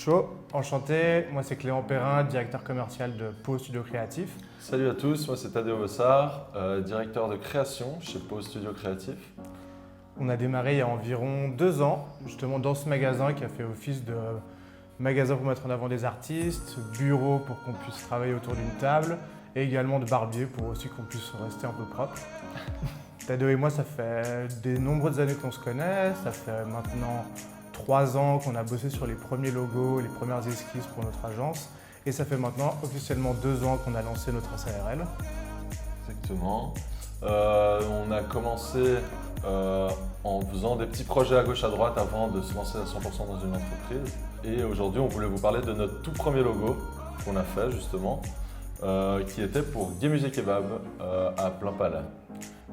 Ciao, enchanté, moi c'est Clément Perrin, directeur commercial de Pau Studio Créatif. Salut à tous, moi c'est Tadeo Bossard, directeur de création chez Pau Studio Créatif. On a démarré il y a environ 2 ans, justement dans ce magasin qui a fait office de magasin pour mettre en avant des artistes, bureau pour qu'on puisse travailler autour d'une table et également de barbier pour aussi qu'on puisse rester un peu propre. Tadeo et moi, ça fait de nombreuses années qu'on se connaît, ça fait maintenant 3 ans qu'on a bossé sur les premiers logos, les premières esquisses pour notre agence et ça fait maintenant officiellement 2 ans qu'on a lancé notre SARL. Exactement. On a commencé en faisant des petits projets à gauche à droite avant de se lancer à 100% dans une entreprise. Et aujourd'hui, on voulait vous parler de notre tout premier logo qu'on a fait justement, qui était pour Gay Musée Kebab à Plein Palais.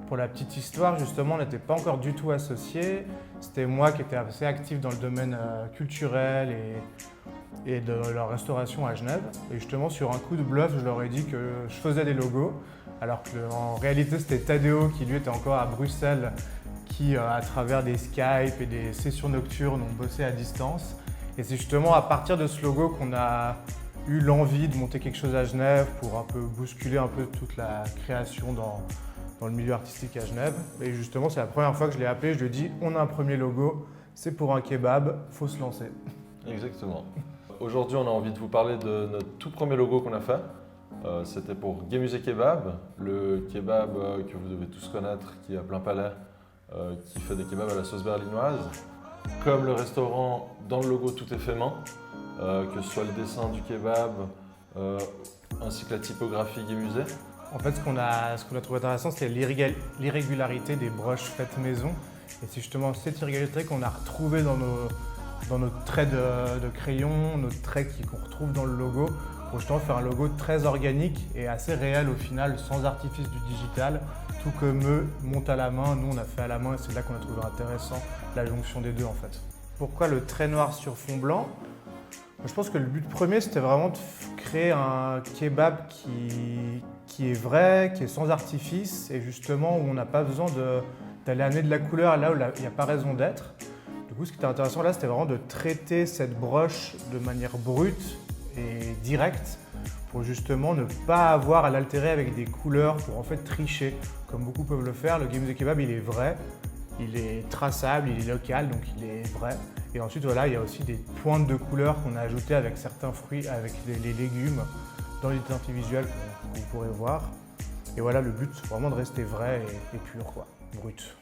Pour la petite histoire, justement, on n'était pas encore du tout associés. C'était moi qui étais assez actif dans le domaine culturel et de la restauration à Genève. Et justement, sur un coup de bluff, je leur ai dit que je faisais des logos, alors qu'en réalité, c'était Tadeo qui, lui, était encore à Bruxelles, qui, à travers des Skype et des sessions nocturnes, ont bossé à distance. Et c'est justement à partir de ce logo qu'on a eu l'envie de monter quelque chose à Genève pour un peu bousculer un peu toute la création dans le milieu artistique à Genève. Et justement, c'est la première fois que je l'ai appelé, je lui ai dit on a un premier logo, c'est pour un kebab, faut se lancer. Exactement. Aujourd'hui, on a envie de vous parler de notre tout premier logo qu'on a fait. C'était pour Gay Musée Kebab, le kebab que vous devez tous connaître, qui est à Plein Palais, qui fait des kebabs à la sauce berlinoise. Comme le restaurant, dans le logo, tout est fait main, que ce soit le dessin du kebab, ainsi que la typographie Gay Musée. En fait, ce qu'on a trouvé intéressant, c'est l'irrégularité des broches faites maison. Et c'est justement cette irrégularité qu'on a retrouvée dans nos traits de crayon, nos traits qu'on retrouve dans le logo, pour justement faire un logo très organique et assez réel au final, sans artifice du digital. Tout comme eux montent à la main, nous on a fait à la main et c'est là qu'on a trouvé intéressant la jonction des deux en fait. Pourquoi le trait noir sur fond blanc ? Je pense que le but premier, c'était vraiment de créer un kebab qui est vrai, qui est sans artifice et justement où on n'a pas besoin d'aller amener de la couleur là où il n'y a pas raison d'être. Du coup, ce qui était intéressant là, c'était vraiment de traiter cette broche de manière brute et directe pour justement ne pas avoir à l'altérer avec des couleurs pour en fait tricher, comme beaucoup peuvent le faire. Le Gay Musée Kebab, il est vrai. Il est traçable, il est local, donc il est vrai. Et ensuite, voilà, il y a aussi des pointes de couleurs qu'on a ajoutées avec certains fruits, avec les légumes, dans l'identité visuelle que vous pourrez voir. Et voilà, le but, c'est vraiment de rester vrai et pur, quoi, brut.